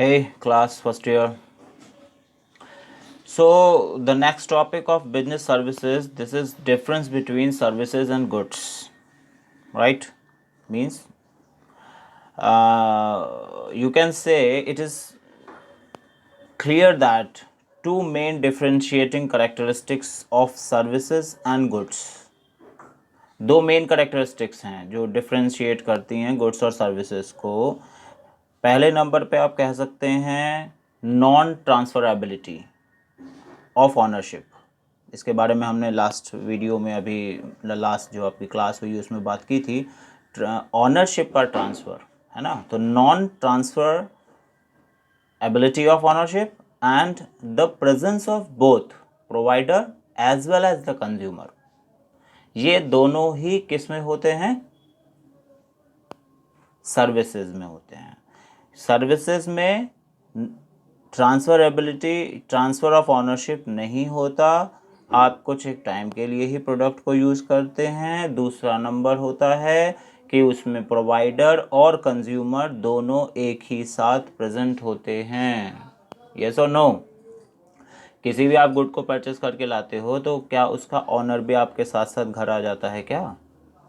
Hey, class, first year. So the next topic of business services, this is difference between services and goods, right? Means you can say it is clear that two main differentiating characteristics of services and goods. दो main characteristics हैं जो differentiate करती हैं goods और services को. पहले number पे आप कह सकते हैं नॉन ट्रांसफरेबिलिटी ऑफ ऑनरशिप. इसके बारे में हमने लास्ट वीडियो में अभी लास्ट जो आपकी क्लास हुई उसमें बात की थी. ऑनरशिप का ट्रांसफ़र है ना, तो non transferability of ownership and the presence of both provider as well as the consumer. ये दोनों ही किस में होते हैं? सर्विसेज में होते हैं. सर्विसेज में ट्रांसफ़र ऑफ ऑनरशिप नहीं होता. आप कुछ एक टाइम के लिए ही प्रोडक्ट को यूज़ करते हैं. दूसरा नंबर होता है कि उसमें प्रोवाइडर और कंज्यूमर दोनों एक ही साथ प्रेजेंट होते हैं. यस और नो? किसी भी आप गुड को परचेस करके लाते हो तो क्या उसका ऑनर भी आपके साथ साथ घर आ जाता है? क्या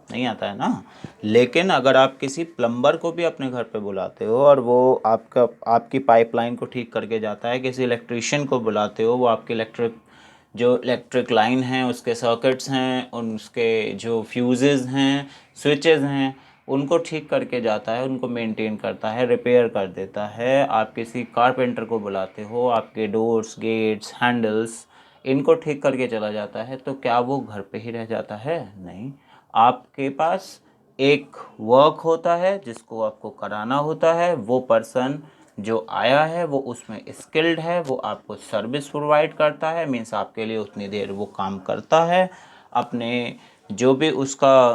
नहीं आता है ना. लेकिन अगर आप किसी प्लम्बर को भी अपने घर पे बुलाते हो और वो आपकी पाइपलाइन को ठीक करके जाता है, किसी इलेक्ट्रीशियन को बुलाते हो, वो आपकी इलेक्ट्रिक लाइन है, उसके सर्किट्स हैं, उसके जो फ्यूजेस हैं, स्विचेस हैं, उनको ठीक करके जाता है, उनको मेंटेन करता है, रिपेयर कर देता है. आप किसी कारपेंटर को बुलाते हो, आपके डोर्स, गेट्स, हैंडल्स, इनको ठीक करके चला जाता है, तो क्या वो घर पे ही रह जाता है? नहीं. आपके पास एक वर्क होता है जिसको आपको कराना होता है. वो पर्सन जो आया है वो उसमें स्किल्ड है, वो आपको सर्विस प्रोवाइड करता है. मीन्स आपके लिए उतनी देर वो काम करता है, अपने जो भी उसका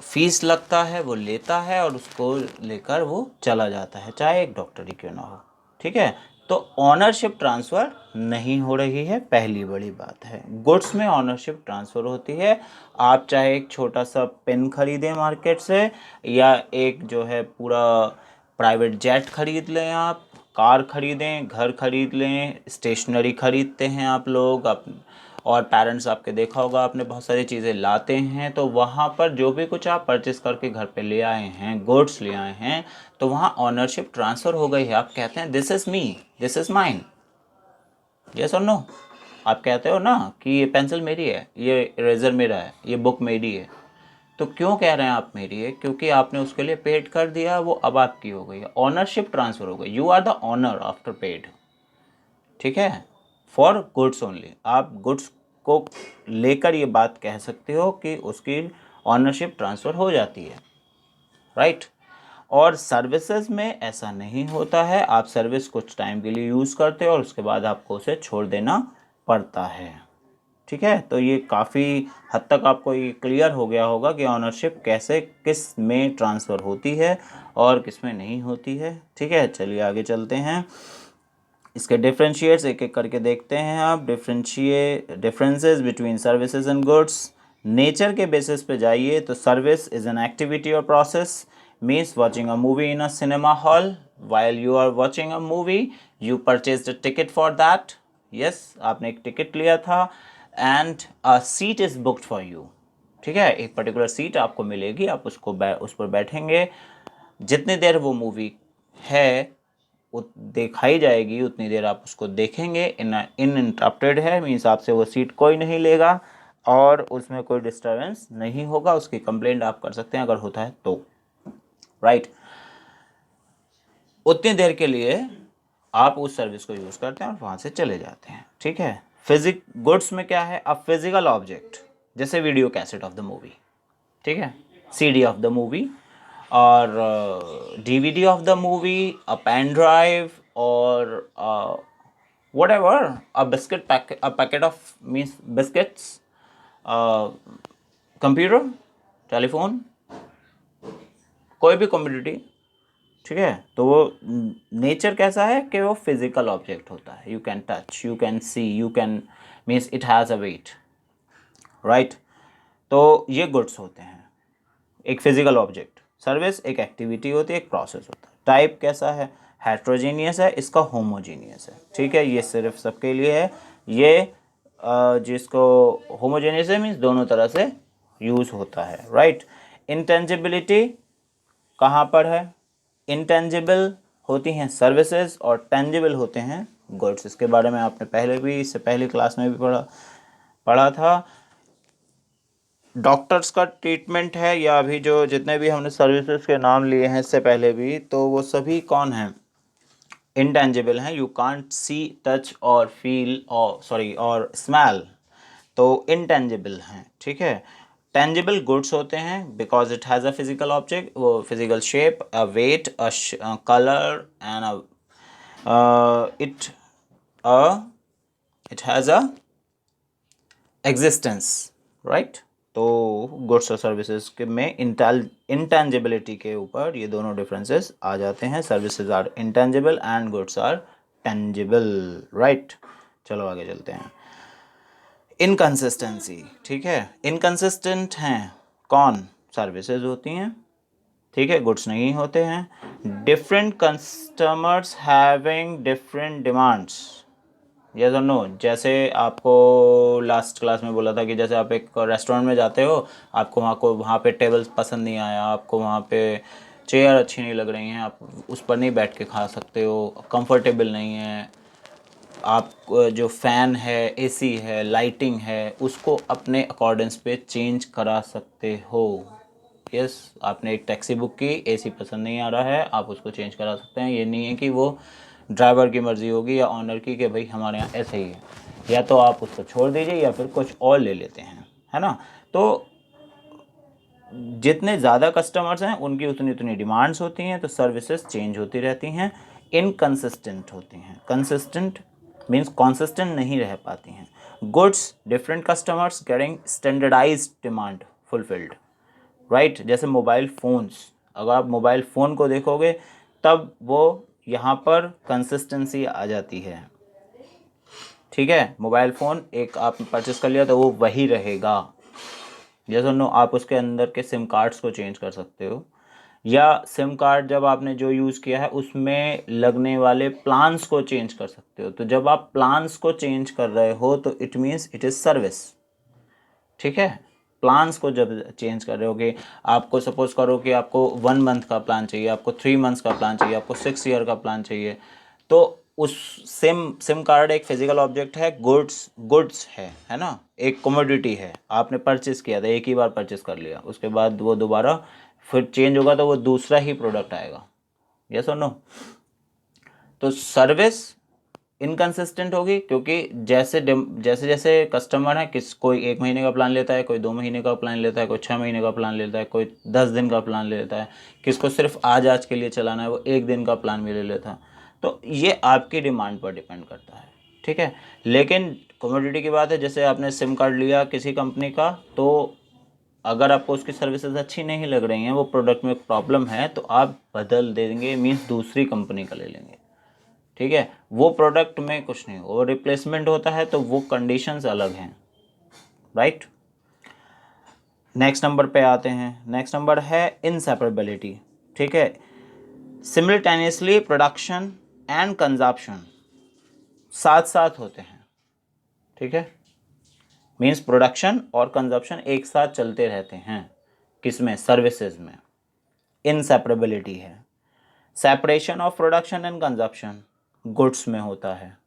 फीस लगता है वो लेता है और उसको लेकर वो चला जाता है, चाहे एक डॉक्टर ही क्यों ना हो. ठीक है, तो ऑनरशिप ट्रांसफ़र नहीं हो रही है, पहली बड़ी बात है. गुड्स में ऑनरशिप ट्रांसफ़र होती है. आप चाहे एक छोटा सा पेन खरीदें मार्केट से, या एक जो है पूरा प्राइवेट जेट खरीद लें, आप कार खरीदें, घर खरीद लें, स्टेशनरी खरीदते हैं आप लोग, और पेरेंट्स आपके देखा होगा आपने बहुत सारी चीज़ें लाते हैं, तो वहाँ पर जो भी कुछ आप परचेस करके घर पे ले आए हैं, गुड्स ले आए हैं, तो वहाँ ऑनरशिप ट्रांसफ़र हो गई है. आप कहते हैं this is me, this is mine. Yes और नो? आप कहते हो ना कि ये पेंसिल मेरी है, ये इरेज़र मेरा है, ये बुक मेरी है. तो क्यों कह रहे हैं आप मेरी है? क्योंकि आपने उसके लिए पेड कर दिया, वो अब आपकी हो गई है, ऑनरशिप ट्रांसफ़र हो गई. You are the owner after paid. ठीक है, फॉर गुड्स ओनली. आप गुड्स को लेकर ये बात कह सकते हो कि उसकी ऑनरशिप ट्रांसफ़र हो जाती है, राइट. और सर्विसेज में ऐसा नहीं होता है. आप सर्विस कुछ टाइम के लिए यूज़ करते हो और उसके बाद आपको उसे छोड़ देना पड़ता है. ठीक है, तो ये काफ़ी हद तक आपको ये क्लियर हो गया होगा कि ऑनरशिप कैसे किस में ट्रांसफ़र होती है और किस में नहीं होती है. ठीक है, चलिए आगे चलते हैं. इसके डिफ्रेंशिएट्स एक एक करके देखते हैं. आप differences between services and goods. Nature के बेसिस पे जाइए तो सर्विस इज़ एन एक्टिविटी और process. Means watching a movie in a cinema hall. While you are watching a movie you purchase the ticket for that. Yes, आपने एक ticket लिया था and a seat is booked for you. ठीक है, एक particular seat आपको मिलेगी, आप उस पर बैठेंगे. जितनी देर वो मूवी है दिखाई जाएगी उतनी देर आप उसको देखेंगे. इनइंटरप्टेड है, मीन्स आपसे वो सीट कोई नहीं लेगा और उसमें कोई डिस्टर्बेंस नहीं होगा. उसकी कंप्लेंट आप कर सकते हैं अगर होता है तो, राइट. उतनी देर के लिए आप उस सर्विस को यूज़ करते हैं और वहाँ से चले जाते हैं. ठीक है. गुड्स में क्या है? अ फिजिकल ऑब्जेक्ट, जैसे video cassette of the movie. ठीक है, सीडी ऑफ द मूवी और DVD of the movie, a pen drive और whatever, a a packet of means biscuits, computer, telephone, कोई भी कम्युनिटी. ठीक है, तो वो नेचर कैसा है कि वो फिजिकल ऑब्जेक्ट होता है. You can touch, you can see, you can means it has a weight, right. तो ये गुड्स होते हैं, एक फिजिकल ऑब्जेक्ट. सर्विस एक एक्टिविटी होती है, एक प्रोसेस होता है। टाइप कैसा है, हेट्रोजीनियस है, इसका होमोजीनियस है। ठीक है, ये सिर्फ सबके लिए है। ये जिसको होमोजेनियस है मीन्स दोनों तरह से यूज़ होता है, राइट। इंटेंजिबिलिटी कहाँ पर है, इंटेंजिबल होती हैं सर्विसेज और टेंजिबल होते हैं गुड्स। इसके बारे में आपने पहले भी, इससे पहली क्लास में भी पढ़ा था। डॉक्टर्स का ट्रीटमेंट है या अभी जो जितने भी हमने सर्विसेज के नाम लिए हैं इससे पहले भी, तो वो सभी कौन हैं, इंटेंजिबल हैं। यू कांट सी, टच और फील और स्मेल, तो इंटेंजिबल हैं। ठीक है, टेंजिबल गुड्स होते हैं because it has a physical object, वो physical shape, a weight, a colour and it it has a existence, right. तो गुड्स और सर्विसेज के में इंटेंजिबिलिटी के ऊपर ये दोनों डिफरेंसेस आ जाते हैं। Services are intangible and goods are tangible, right. चलो आगे चलते हैं। इनकंसिस्टेंसी, ठीक है, इनकंसिस्टेंट हैं कौन, सर्विसेज होती हैं, ठीक है, गुड्स नहीं होते हैं। Different customers having different demands, yes और नो। जैसे आपको लास्ट क्लास में बोला था कि जैसे आप एक रेस्टोरेंट में जाते हो, आपको वहाँ पे टेबल पसंद नहीं आया, आपको वहाँ पे चेयर अच्छी नहीं लग रही हैं, आप उस पर नहीं बैठ के खा सकते हो, कंफर्टेबल नहीं है। आप जो फ़ैन है, एसी है, लाइटिंग है, उसको अपने अकॉर्डेंस पे चेंज करा सकते हो। यस, आपने एक टैक्सी बुक की, एसी पसंद नहीं आ रहा है, आप उसको चेंज करा सकते हैं। ये नहीं है कि वो ड्राइवर की मर्ज़ी होगी या ऑनर की कि भाई हमारे यहाँ ऐसे ही है, या तो आप उसको छोड़ दीजिए या फिर कुछ और ले लेते हैं, है ना। तो जितने ज़्यादा कस्टमर्स हैं उनकी उतनी उतनी डिमांड्स होती हैं, तो सर्विसेज चेंज होती रहती हैं, इनकंसिस्टेंट होती हैं। कंसिस्टेंट मीन्स कॉन्सिस्टेंट नहीं रह पाती हैं। Goods different customers getting standardised demand fulfilled, right. जैसे मोबाइल फ़ोन्स, अगर आप मोबाइल फ़ोन को देखोगे तब वो यहाँ पर कंसिस्टेंसी आ जाती है। ठीक है, मोबाइल फ़ोन एक आप परचेस कर लिया तो वो वही रहेगा। जैसे नो, आप उसके अंदर के सिम कार्ड्स को चेंज कर सकते हो, या सिम कार्ड जब आपने जो यूज़ किया है उसमें लगने वाले प्लान्स को चेंज कर सकते हो। तो जब आप प्लान्स को चेंज कर रहे हो तो it means it is service. ठीक है, प्लान्स को जब चेंज कर रहे हो कि आपको सपोज करो कि आपको 1 मंथ का प्लान चाहिए, आपको 3 मंथ्स का प्लान चाहिए, आपको 6 ईयर का प्लान चाहिए, तो उस सिम कार्ड एक फिजिकल ऑब्जेक्ट है, गुड्स है ना, एक कमोडिटी है। आपने परचेस किया था, एक ही बार परचेस कर लिया, उसके बाद वो दोबारा फिर चेंज होगा तो वो दूसरा ही प्रोडक्ट आएगा। यस और नो। तो सर्विस इनकंसिस्टेंट होगी क्योंकि जैसे जैसे कस्टमर है, कोई 1 महीने का प्लान लेता है, कोई 2 महीने का प्लान लेता है, कोई 6 महीने का प्लान लेता है, कोई 10 दिन का प्लान लेता है, किसको सिर्फ आज के लिए चलाना है वो 1 दिन का प्लान भी ले लेता है। तो ये आपकी डिमांड पर डिपेंड करता है, ठीक है। लेकिन कमोडिटी की बात है, जैसे आपने सिम कार्ड लिया किसी कंपनी का, तो अगर आपको उसकी सर्विसेज अच्छी नहीं लग रही हैं, वो प्रोडक्ट में प्रॉब्लम है, तो आप बदल देंगे, मीन्स दूसरी कंपनी का ले लेंगे। ठीक है, वो प्रोडक्ट में कुछ नहीं, वो रिप्लेसमेंट होता है, तो वो कंडीशंस अलग हैं, राइट। नेक्स्ट नंबर पे आते हैं। नेक्स्ट नंबर है इनसेपरेबिलिटी। ठीक है, सिमिल्टेनियसली प्रोडक्शन एंड कंजप्शन साथ साथ होते हैं। ठीक है, मीन्स प्रोडक्शन और कंजप्शन एक साथ चलते रहते हैं, किसमें, सर्विसेज में। इनसेपरेबिलिटी है। Separation of production and consumption goods में होता है।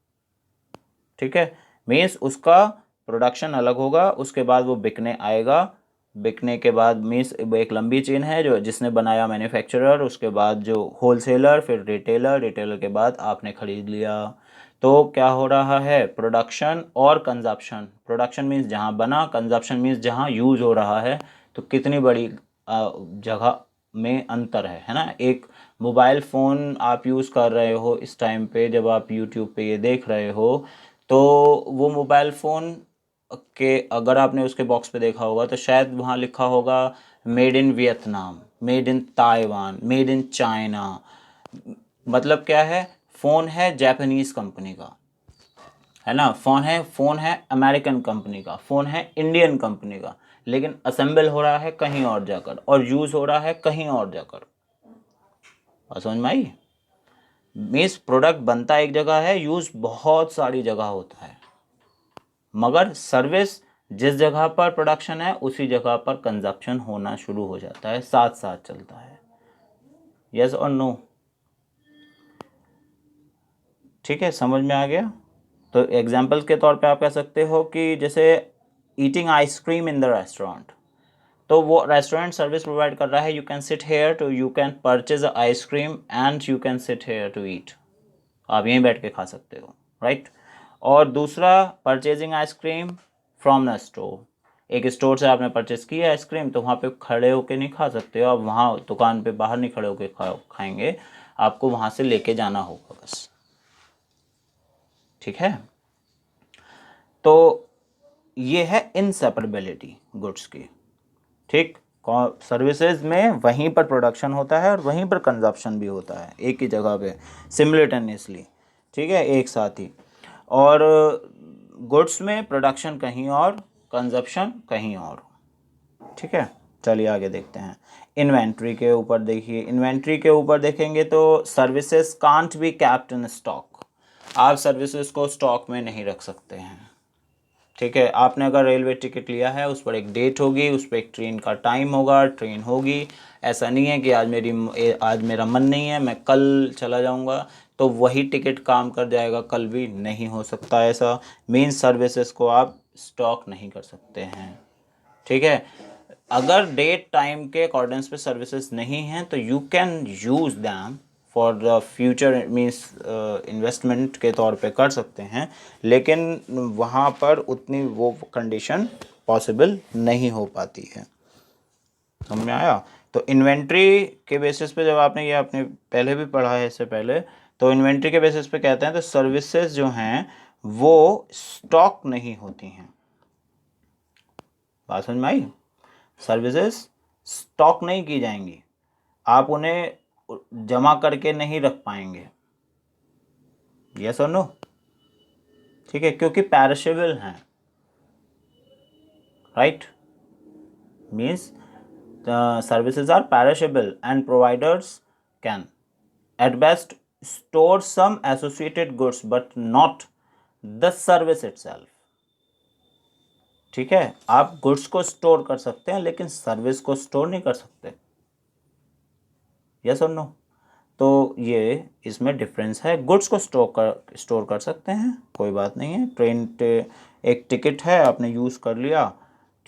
ठीक है, मीन्स उसका प्रोडक्शन अलग होगा, उसके बाद वो बिकने आएगा, बिकने के बाद मीन्स एक लंबी चेन है जो जिसने बनाया मैन्युफैक्चरर, उसके बाद जो होलसेलर, फिर रिटेलर, रिटेलर के बाद आपने ख़रीद लिया। तो क्या हो रहा है, प्रोडक्शन और कंजप्शन। प्रोडक्शन मीन्स जहाँ बना, कंजप्शन मीन्स जहाँ यूज़ हो रहा है। तो कितनी बड़ी जगह में अंतर है ना। एक मोबाइल फ़ोन आप यूज़ कर रहे हो इस टाइम पे, जब आप यूट्यूब पे ये देख रहे हो, तो वो मोबाइल फ़ोन के अगर आपने उसके बॉक्स पे देखा होगा तो शायद वहाँ लिखा होगा made in Vietnam, made in Taiwan, made in China. मतलब क्या है, फ़ोन है जापानीज़ कंपनी का, है ना। फ़ोन है अमेरिकन कंपनी का, फ़ोन है इंडियन कंपनी का, लेकिन असेंबल हो रहा है कहीं और जाकर और यूज़ हो रहा है कहीं और जाकर। बात समझ में आई? मीन्स प्रोडक्ट बनता एक जगह है, यूज़ बहुत सारी जगह होता है, मगर सर्विस जिस जगह पर प्रोडक्शन है उसी जगह पर कंजप्शन होना शुरू हो जाता है, साथ साथ चलता है। यस और नो? ठीक है, समझ में आ गया? तो एग्जाम्पल के तौर पे आप कह सकते हो कि जैसे eating ice cream in the restaurant, तो वो रेस्टोरेंट सर्विस प्रोवाइड कर रहा है, you can sit here to you can purchase ice cream and you can sit here to eat, आप यहीं बैठ के खा सकते हो, राइट। और दूसरा, purchasing ice cream from the store, एक स्टोर से आपने परचेज किया आइसक्रीम, तो वहाँ पे खड़े होके नहीं खा सकते हो आप, वहाँ दुकान पे बाहर नहीं खड़े होके खाएंगे, आपको वहाँ से लेके जाना होगा बस। ठीक है, तो ये है इनसेपरेबिलिटी गुड्स की। ठीक, सर्विसेज में वहीं पर प्रोडक्शन होता है और वहीं पर कंजप्शन भी होता है, एक ही जगह पे सिमुलेटेनियसली, ठीक है, एक साथ ही। और गुड्स में प्रोडक्शन कहीं और, कंजप्शन कहीं और। ठीक है, चलिए आगे देखते हैं। इन्वेंट्री के ऊपर देखिए, इन्वेंट्री के ऊपर देखेंगे तो services can't be kept in stock, आप सर्विसेज को स्टॉक में नहीं रख सकते हैं। ठीक है, आपने अगर रेलवे टिकट लिया है, उस पर एक डेट होगी, उस पर एक ट्रेन का टाइम होगा, ट्रेन होगी। ऐसा नहीं है कि आज मेरा मन नहीं है, मैं कल चला जाऊंगा, तो वही टिकट काम कर जाएगा, कल भी नहीं हो सकता ऐसा। मेन सर्विसेज को आप स्टॉक नहीं कर सकते हैं। ठीक है, अगर डेट टाइम के अकॉर्डेंस पे सर्विसेज नहीं हैं तो you can use them for the future, means investment के तौर पे कर सकते हैं, लेकिन वहाँ पर उतनी वो कंडीशन पॉसिबल नहीं हो पाती है। समझ में आया? तो इन्वेंट्री के बेसिस पे, जब आपने पहले भी पढ़ा है इससे पहले, तो इन्वेंट्री के बेसिस पे कहते हैं तो सर्विसेज जो हैं वो स्टॉक नहीं होती हैं। बात समझ में आई? सर्विसेज स्टॉक नहीं की जाएंगी, आप उन्हें जमा करके नहीं रख पाएंगे। यस और नो? ठीक है, क्योंकि पैरिशेबल हैं, right. Means services are perishable and providers can at best store some associated goods but not the service itself. ठीक है, आप गुड्स को स्टोर कर सकते हैं लेकिन सर्विस को स्टोर नहीं कर सकते। यस और नो? तो ये इसमें डिफरेंस है। गुड्स को स्टोर कर सकते हैं, कोई बात नहीं है। एक टिकट है, आपने यूज़ कर लिया,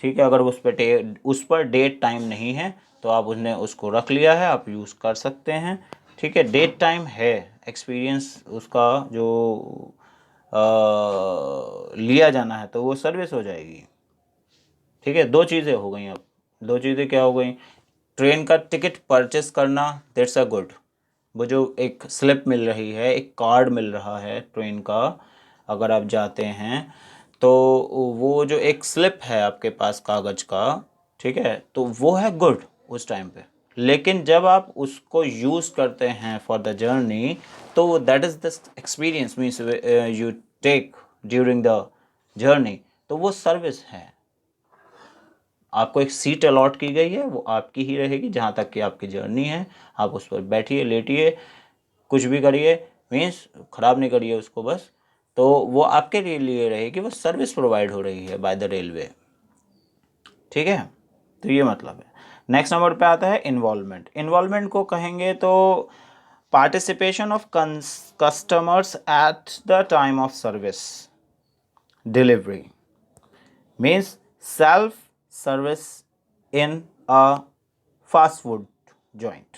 ठीक है, अगर उस पर डेट टाइम नहीं है तो आप उसको रख लिया है, आप यूज़ कर सकते हैं। ठीक है, डेट टाइम है, एक्सपीरियंस उसका जो लिया जाना है तो वो सर्विस हो जाएगी। ठीक है, दो चीज़ें हो गई। अब दो चीज़ें क्या हो गई? ट्रेन का टिकट परचेस करना, दैट्स अ गुड। वो जो एक स्लिप मिल रही है, एक कार्ड मिल रहा है ट्रेन का, अगर आप जाते हैं तो वो जो एक स्लिप है आपके पास कागज़ का, ठीक है, तो वो है गुड उस टाइम पे। लेकिन जब आप उसको यूज़ करते हैं फॉर द जर्नी, तो that is the experience means you take during the journey, तो वो सर्विस है। आपको एक सीट अलॉट की गई है, वो आपकी ही रहेगी जहाँ तक कि आपकी जर्नी है, आप उस पर बैठिए, लेटिए, कुछ भी करिए, मीन्स ख़राब नहीं करिए उसको बस, तो वो आपके लिए रहेगी, वो सर्विस प्रोवाइड हो रही है बाय द रेलवे। ठीक है, तो ये मतलब है। नेक्स्ट नंबर पे आता है इन्वॉल्वमेंट। इन्वॉल्वमेंट को कहेंगे तो participation of customers at the time of service delivery, means self service in a fast food joint.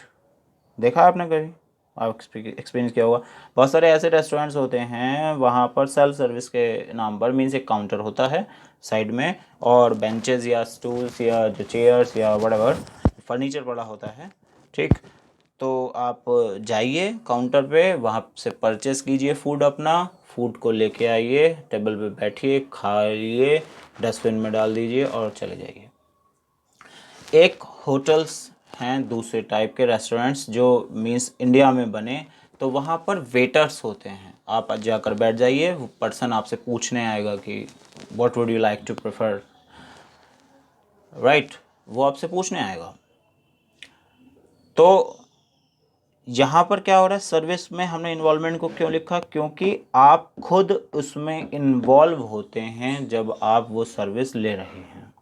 देखा है आपने कभी? आप एक्सपीरियंस किया होगा। बहुत सारे ऐसे रेस्टोरेंट्स होते हैं, वहाँ पर सेल्फ सर्विस के नाम पर, मीन्स एक काउंटर होता है साइड में, और बेंचेस या स्टूल्स या जो चेयर्स या व्हाटएवर फर्नीचर पड़ा होता है। ठीक, तो आप जाइए काउंटर पे, वहाँ से परचेस कीजिए फूड अपना, फूड को लेके आइए, टेबल पे बैठिए, खाइए, डस्टबिन में डाल दीजिए और चले जाइए। एक होटल्स हैं दूसरे टाइप के रेस्टोरेंट्स जो मीन्स इंडिया में बने, तो वहाँ पर वेटर्स होते हैं, आप जाकर बैठ जाइए, वो पर्सन आपसे पूछने आएगा कि what would you like to prefer, right, वो आपसे पूछने आएगा। तो यहाँ पर क्या हो रहा है, सर्विस में हमने इन्वॉल्वमेंट को क्यों लिखा, क्योंकि आप खुद उसमें इन्वॉल्व होते हैं जब आप वो सर्विस ले रहे हैं।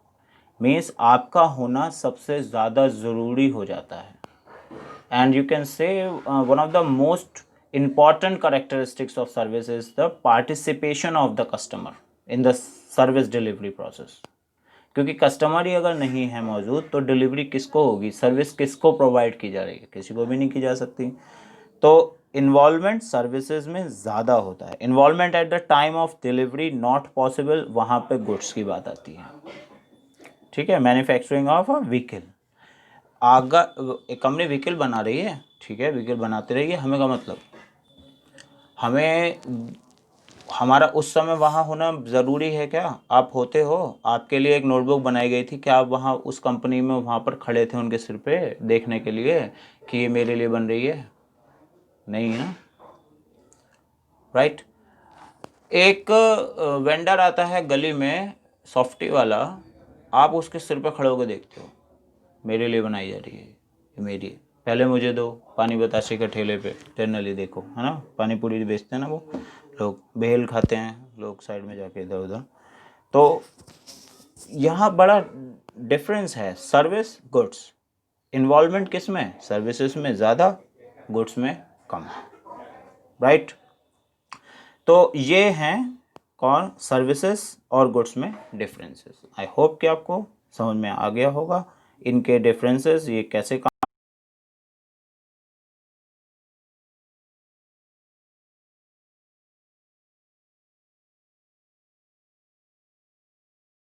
मीन्स आपका होना सबसे ज़्यादा ज़रूरी हो जाता है। And you can say one of the most important characteristics of service is the participation of the customer in the service delivery process। क्योंकि कस्टमर ही अगर नहीं है मौजूद तो डिलीवरी किसको होगी, सर्विस किसको प्रोवाइड की जा रही है, किसी को भी नहीं की जा सकती। तो इन्वॉल्वमेंट सर्विसेज में ज़्यादा होता है। Involvement at the time of delivery not possible, वहाँ पे गुड्स की बात आती है, ठीक है। मैन्युफैक्चरिंग ऑफ अ व्हीकल, एक कंपनी व्हीकल बना रही है, ठीक है, व्हीकल बनाते रहिए, हमें का मतलब हमें हमारा उस समय वहाँ होना ज़रूरी है क्या, आप होते हो, आपके लिए एक नोटबुक बनाई गई थी, क्या आप वहाँ उस कंपनी में वहाँ पर खड़े थे उनके सिर पे देखने के लिए कि ये मेरे लिए बन रही है, नहीं है ना, राइट। एक वेंडर आता है गली में सॉफ्टी वाला, आप उसके सिर पे खड़े होकर देखते हो, मेरे लिए बनाई जा रही है, ये मेरी है, पहले मुझे दो। पानी बतासे के ठेले पे जनरली देखो, है ना, पानी पूरी बेचते हैं ना वो लोग, बेल खाते हैं लोग साइड में जाके इधर उधर। तो यहाँ बड़ा डिफरेंस है, सर्विस गुड्स, इन्वॉल्वमेंट किस में, सर्विसेज में ज़्यादा, गुड्स में कम, राइट। तो ये हैं कौन, सर्विसेज और गुड्स में डिफरेंसेस। आई होप कि आपको समझ में आ गया होगा इनके डिफरेंसेस, ये कैसे